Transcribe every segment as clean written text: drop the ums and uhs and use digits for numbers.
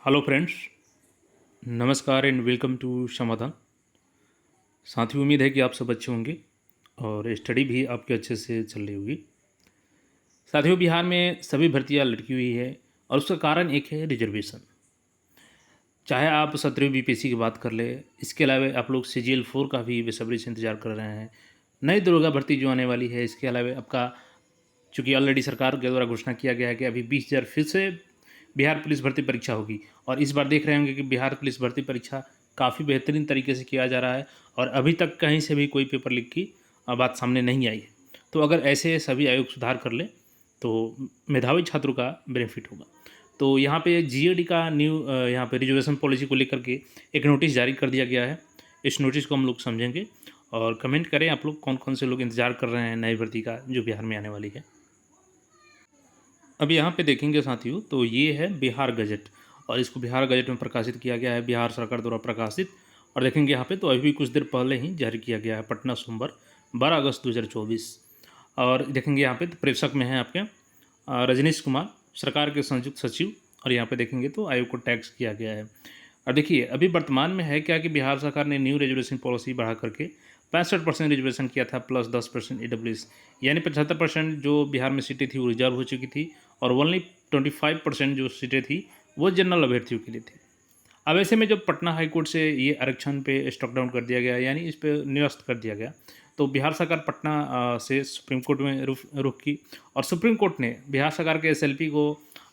Hello friends, नमस्कार and welcome to समाधान। साथियों, उम्मीद है कि आप सब अच्छे होंगे और स्टडी भी आपके अच्छे से चल रही होगी। साथियों, बिहार में सभी भर्तियां लटकी हुई है और उसका कारण एक है रिजर्वेशन। चाहे आप 17वीं बीपीएससी की बात कर ले, इसके अलावा आप लोग सीजीएल 4 का भी बेसब्री से इंतजार कर रहे हैं। नई दरोगा भर्ती जो आने वाली है, इसके अलावा आपका चूँकि ऑलरेडी सरकार के द्वारा घोषणा किया गया है कि अभी 20,000 फिर से बिहार पुलिस भर्ती परीक्षा होगी और इस बार देख रहे होंगे कि बिहार पुलिस भर्ती परीक्षा काफ़ी बेहतरीन तरीके से किया जा रहा है और अभी तक कहीं से भी कोई पेपर लीक की बात सामने नहीं आई है। तो अगर ऐसे सभी आयोग सुधार कर ले तो मेधावी छात्रों का बेनिफिट होगा। तो यहाँ पे जीएडी का यहाँ पे रिजर्वेशन पॉलिसी को लेकर के एक नोटिस जारी कर दिया गया है। इस नोटिस को हम लोग समझेंगे और कमेंट करें आप लोग कौन कौन से लोग इंतजार कर रहे हैं नई भर्ती का जो बिहार में आने वाली है। अब यहाँ पे देखेंगे साथियों, तो ये है बिहार गजट और इसको बिहार गजट में प्रकाशित किया गया है, बिहार सरकार द्वारा प्रकाशित। और देखेंगे यहाँ पे तो अभी कुछ देर पहले ही जारी किया गया है, पटना सोमवार 12 अगस्त 2024। और देखेंगे यहाँ पे तो प्रेक्षक में है आपके रजनीश कुमार, सरकार के संयुक्त सचिव। और यहाँ पे देखेंगे तो आयोग को टैक्स किया गया है। और देखिए अभी वर्तमान में है क्या कि बिहार सरकार ने न्यू रिजर्वेशन पॉलिसी बढ़ा करके 65% रिजर्वेशन किया था प्लस 10% ईडब्ल्यूएस, यानी 75% जो बिहार में सीटें थी वो रिजर्व हो चुकी थी और ओनली 25% जो सीटें थी वो जनरल अभ्यर्थियों के लिए थी। अब ऐसे में जब पटना हाई कोर्ट से ये आरक्षण पे स्टॉक डाउन कर दिया गया, यानी इस पे निरस्त कर दिया गया, तो बिहार सरकार पटना से सुप्रीम कोर्ट में रुख की और सुप्रीम कोर्ट ने बिहार सरकार के एसएलपी को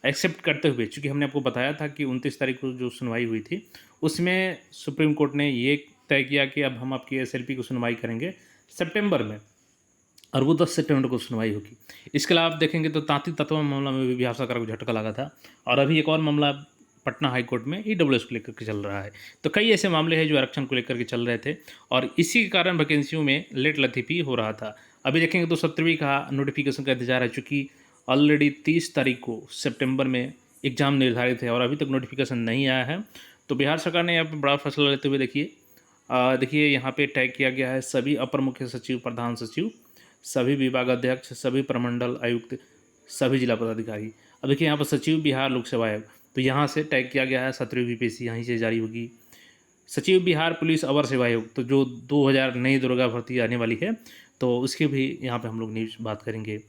एक्सेप्ट करते हुए, चूँकि हमने आपको बताया था कि 29 तारीख को जो सुनवाई हुई थी उसमें सुप्रीम कोर्ट ने ये तय किया कि अब हम आपकी एसएलपी को सुनवाई करेंगे सितंबर में और वो 10 सितंबर को सुनवाई होगी। इसके अलावा आप देखेंगे तो तांत्रिक तत्व मामला में भी बिहार सरकार को झटका लगा था और अभी एक और मामला पटना हाई कोर्ट में ईडब्ल्यूएस को लेकर के चल रहा है। तो कई ऐसे मामले हैं जो आरक्षण को लेकर के चल रहे थे और इसी के कारण वैकेंसियों में लेट लतीफ़ी हो रहा था। अभी देखेंगे तो 17वीं का नोटिफिकेशन का इंतजार है, चूँकि ऑलरेडी 30 तारीख को सितंबर में एग्ज़ाम निर्धारित है और अभी तक नोटिफिकेशन नहीं आया है। तो बिहार सरकार ने यहाँ पर बड़ा फैसला लेते हुए देखिए यहाँ पे टैग किया गया है सभी अपर मुख्य सचिव, प्रधान सचिव, सभी विभागाध्यक्ष, सभी प्रमंडल आयुक्त, सभी जिला पदाधिकारी। अब देखिए यहाँ पर सचिव बिहार लोक सेवा आयोग, तो यहाँ से टैग किया गया है 17वीं बीपीएससी यहीं से जारी होगी। सचिव बिहार पुलिस अवर सेवा आयोग, तो जो 2000 नई दरोगा भर्ती आने वाली है तो उसकी भी यहाँ पे हम लोग न्यूज बात करेंगे।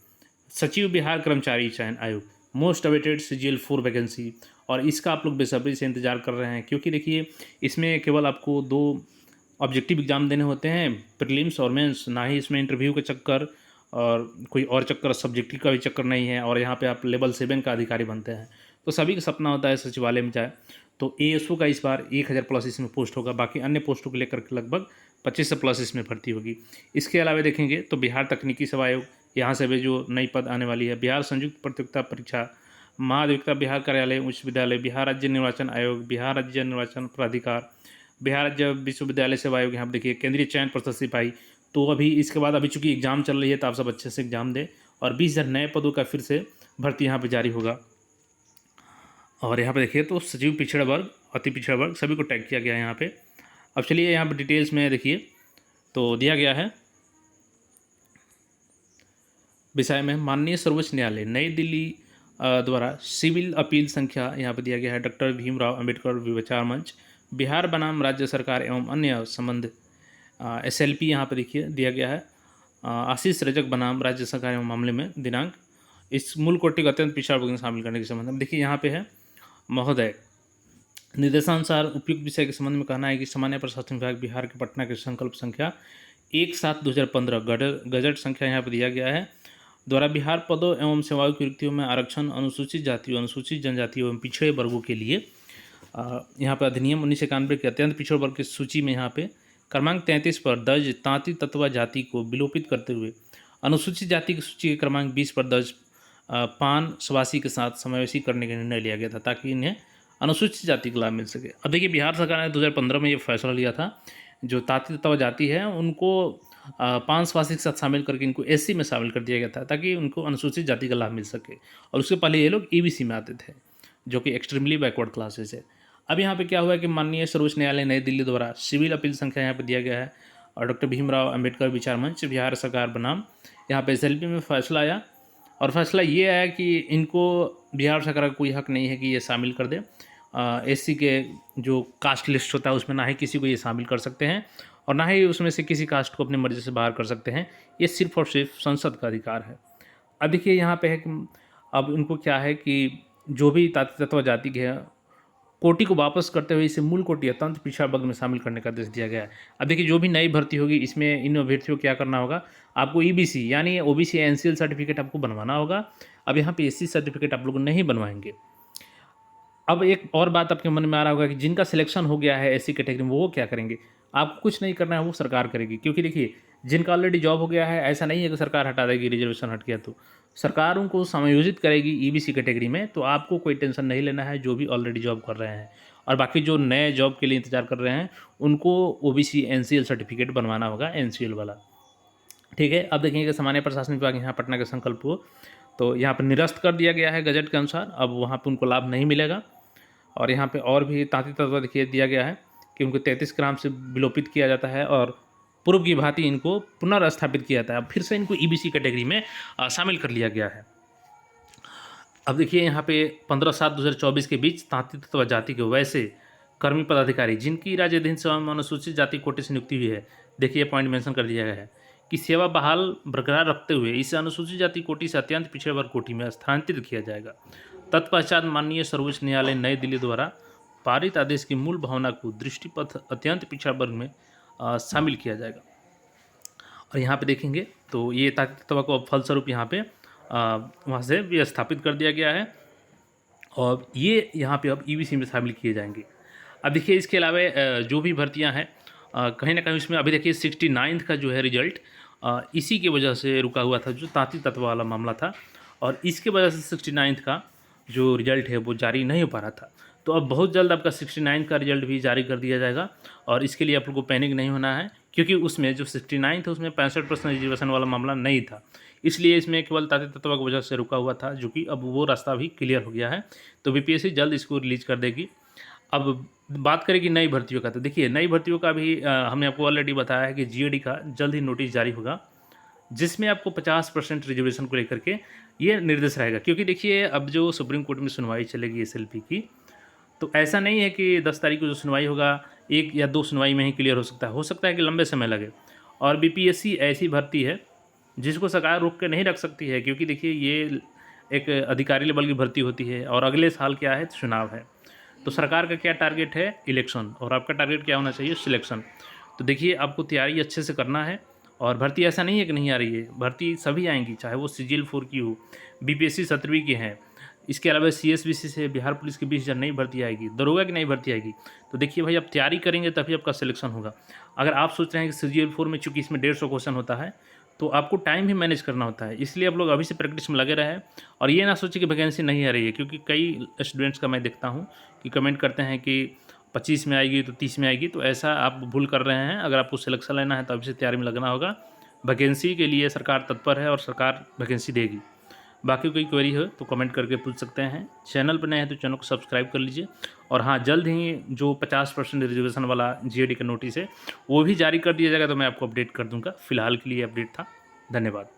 सचिव बिहार कर्मचारी चयन आयोग, मोस्ट अवेटेड सीजीएल 4 वैकेंसी, और इसका आप लोग बेसब्री से इंतजार कर रहे हैं क्योंकि देखिए इसमें केवल आपको 2 ऑब्जेक्टिव एग्ज़ाम देने होते हैं, प्रीलिम्स और मेंस, ना ही इसमें इंटरव्यू का चक्कर और कोई और चक्कर, सब्जेक्टिव का भी चक्कर नहीं है। और यहाँ पे आप लेवल 7 का अधिकारी बनते हैं। तो सभी का सपना होता है सचिवालय में जाए। तो एएसओ का इस बार 1000 प्लस इसमें पोस्ट होगा, बाकी अन्य पोस्टों को लेकर के लगभग 2500 प्लस इसमें भर्ती होगी। इसके अलावा देखेंगे तो बिहार तकनीकी सेवा आयोग, यहाँ से भी जो नई पद आने वाली है, बिहार संयुक्त प्रतियोगिता परीक्षा, महाधिवक्ता बिहार कार्यालय उच्च विद्यालय, बिहार राज्य निर्वाचन आयोग, बिहार राज्य निर्वाचन प्राधिकार, बिहार राज्य विश्वविद्यालय सेवा आयोग, यहाँ पर देखिए केंद्रीय चयन प्रशासन सिपाही। तो अभी इसके बाद अभी चूँकि एग्ज़ाम चल रही है तो आप सब अच्छे से एग्ज़ाम दें और 20,000 नए पदों का फिर से भर्ती यहाँ पे जारी होगा। और यहाँ पे देखिए तो सचिव पिछड़ा वर्ग, अति पिछड़ा वर्ग, सभी को टैग किया गया है यहाँ पे। अब चलिए यहाँ पे डिटेल्स में देखिए तो दिया गया है विषय में माननीय सर्वोच्च न्यायालय नई दिल्ली द्वारा सिविल अपील संख्या यहाँ पर दिया गया है डॉक्टर भीमराव अंबेडकर विचार मंच, बिहार बनाम राज्य सरकार एवं अन्य संबंध एसएलपी यहाँ पर देखिए दिया गया है आशीष रजक बनाम राज्य सरकार एवं मामले में दिनांक, इस मूल कोटि को अत्यंत पिछड़ा वर्ग में शामिल करने के संबंध में। देखिए यहाँ पे है महोदय, निर्देशानुसार उपयुक्त विषय के संबंध में कहना है कि सामान्य प्रशासन विभाग बिहार के पटना के संकल्प संख्या 1/7/2015 गजट संख्या यहाँ पर दिया गया है द्वारा बिहार पदों एवं सेवाओं की रिक्तियों में आरक्षण अनुसूचित जातियों, अनुसूचित जनजातियों एवं पिछड़े वर्गों के लिए यहाँ पर अधिनियम 1991 के अत्यंत पिछड़े वर्ग की सूची में यहाँ पे क्रमांक 33 पर दर्ज तांती तत्वा जाति को विलोपित करते हुए अनुसूचित जाति की सूची के क्रमांक 20 पर दर्ज पान सवासी के साथ समावेशी करने का निर्णय लिया गया था ताकि इन्हें अनुसूचित जाति का लाभ मिल सके। अब देखिए बिहार सरकार ने 2015 में ये फैसला लिया था, जो तांती तत्वा जाति है उनको पान सवासी के साथ शामिल करके इनको एससी में शामिल कर दिया गया था ताकि उनको अनुसूचित जाति का लाभ मिल सके। और उसके पहले ये लोग ईबीसी में आते थे जो कि एक्सट्रीमली बैकवर्ड क्लासेस है। अब यहाँ पे क्या हुआ है कि माननीय सर्वोच्च न्यायालय नई दिल्ली द्वारा सिविल अपील संख्या यहाँ पे दिया गया है और डॉक्टर भीमराव अंबेडकर विचार मंच बिहार सरकार बनाम यहाँ पे एसएलपी में फैसला आया और फैसला ये आया कि इनको बिहार सरकार का कोई हक नहीं है कि ये शामिल कर दे एससी के जो कास्ट लिस्ट होता है उसमें ना ही किसी को ये शामिल कर सकते हैं और ना ही उसमें से किसी कास्ट को अपनी मर्ज़ी से बाहर कर सकते हैं। ये सिर्फ़ और सिर्फ संसद का अधिकार है। अब देखिए यहाँ पे है कि अब इनको क्या है कि जो भी तत्व जाति के हैं कोटि को वापस करते हुए इसे मूल कोटि अत्यंत पिछड़ा वर्ग में शामिल करने का आदेश दिया गया है। अब देखिए जो भी नई भर्ती होगी इसमें इन अभ्यर्थियों को क्या करना होगा, आपको ईबीसी यानी ओबीसी एनसीएल सर्टिफिकेट आपको बनवाना होगा। अब यहाँ पे एससी सर्टिफिकेट आप लोग नहीं बनवाएंगे। अब एक और बात आपके मन में आ रहा होगा कि जिनका सिलेक्शन हो गया है एससी कैटेगरी में वो क्या करेंगे। आपको कुछ नहीं करना है, वो सरकार करेगी। क्योंकि देखिए जिनका ऑलरेडी जॉब हो गया है, ऐसा नहीं है कि सरकार हटा देगी, रिजर्वेशन हट गया तो सरकार उनको समायोजित करेगी ईबीसी कैटेगरी में। तो आपको कोई टेंशन नहीं लेना है जो भी ऑलरेडी जॉब कर रहे हैं, और बाकी जो नए जॉब के लिए इंतजार कर रहे हैं उनको ओबीसी एनसीएल सर्टिफिकेट बनवाना होगा, एनसीएल वाला। ठीक है। अब देखेंगे कि सामान्य प्रशासन विभाग यहाँ पटना के संकल्प को तो यहाँ पर निरस्त कर दिया गया है गजट के अनुसार। अब वहाँ पर उनको लाभ नहीं मिलेगा। और यहाँ पे और भी तांत्रिक तत्व देखिए दिया गया है कि उनको 33 ग्राम से विलोपित किया जाता है और पूर्व की भांति इनको पुनर्स्थापित किया जाता है। अब फिर से इनको ईबीसी कैटेगरी में शामिल कर लिया गया है। अब देखिए यहाँ पे 15/7/2024 के बीच तांत्रिक तत्व जाति के वैसे कर्मी पदाधिकारी जिनकी राज्य अधीन सेवा में अनुसूचित जाति कोटे से नियुक्ति हुई है, देखिए पॉइंट मेंशन कर दिया गया है कि सेवा बहाल बरकरार रखते हुए इसे अनुसूचित जाति कोटि से अत्यंत पिछड़े वर्ग कोटि में स्थानांतरित किया जाएगा। तत्पश्चात माननीय सर्वोच्च न्यायालय नई दिल्ली द्वारा पारित आदेश की मूल भावना को दृष्टिपथ अत्यंत पिछड़ा वर्ग में शामिल किया जाएगा। और यहाँ पे देखेंगे तो ये तांत्रिक तत्व को फलस्वरूप यहाँ पे वहाँ से विस्थापित कर दिया गया है और ये यहाँ पे अब ईबीसी में शामिल किए जाएंगे। अब देखिए इसके अलावा जो भी भर्तियाँ हैं कहीं ना कहीं उसमें अभी देखिए 69th का जो है रिजल्ट इसी की वजह से रुका हुआ था, जो तांत्रिक तत्व वाला मामला था, और इसके वजह से 69th का जो रिजल्ट है वो जारी नहीं हो पा रहा था। तो अब बहुत जल्द आपका 69 का रिजल्ट भी जारी कर दिया जाएगा और इसके लिए आप लोग को पैनिक नहीं होना है, क्योंकि उसमें जो 69 था उसमें 65% रिजर्वेशन वाला मामला नहीं था, इसलिए इसमें केवल तांत्रिक तत्व की वजह से रुका हुआ था, जो कि अब वो रास्ता भी क्लियर हो गया है। तो बीपीएससी जल्द इसको रिलीज कर देगी। अब बात करें कि नई भर्तियों का, तो देखिए नई भर्तियों का भी हमने आपको ऑलरेडी बताया है कि जीएडी का जल्द ही नोटिस जारी होगा, जिसमें आपको 50% रिजर्वेशन को लेकर के ये निर्देश रहेगा। क्योंकि देखिए अब जो सुप्रीम कोर्ट में सुनवाई चलेगी एसएलपी की, तो ऐसा नहीं है कि 10 तारीख को जो सुनवाई होगा 1 या 2 सुनवाई में ही क्लियर हो सकता है कि लंबे समय लगे। और बीपीएससी ऐसी भर्ती है जिसको सरकार रोक के नहीं रख सकती है, क्योंकि देखिए ये एक अधिकारी लेवल की भर्ती होती है और अगले साल क्या है, चुनाव है। तो सरकार का क्या टारगेट है, इलेक्शन, और आपका टारगेट क्या होना चाहिए, सिलेक्शन। तो देखिए आपको तैयारी अच्छे से करना है और भर्ती ऐसा नहीं है कि नहीं आ रही है, भर्ती सभी आएंगी, चाहे वो CGL 4 की हो, बीपीएससी 17वीं की हैं, इसके अलावा CSBC से बिहार पुलिस की 20,000 नई भर्ती आएगी, दरोगा की नई भर्ती आएगी। तो देखिए भाई आप तैयारी करेंगे तभी आपका सिलेक्शन होगा। अगर आप सोच रहे हैं कि CGL 4 में चूँकि इसमें 150 क्वेश्चन होता है तो आपको टाइम भी मैनेज करना होता है, इसलिए आप लोग अभी से प्रैक्टिस में लगे रहें और ये ना सोचें कि वैकेंसी नहीं आ रही है। क्योंकि कई स्टूडेंट्स का मैं देखता हूँ कि कमेंट करते हैं कि 25 में आएगी तो 30 में आएगी, तो ऐसा आप भूल कर रहे हैं। अगर आपको सिलेक्शन लेना है तो अभी से तैयारी में लगना होगा। वैकेंसी के लिए सरकार तत्पर है और सरकार वैकेंसी देगी। बाकी कोई क्वेरी हो तो कमेंट करके पूछ सकते हैं। चैनल पर नए हैं तो चैनल को सब्सक्राइब कर लीजिए। और हाँ, जल्द ही जो 50% रिजर्वेशन वाला जीएडी का नोटिस है वो भी जारी कर दिया जाएगा, तो मैं आपको अपडेट कर दूंगा। फिलहाल के लिए अपडेट था। धन्यवाद।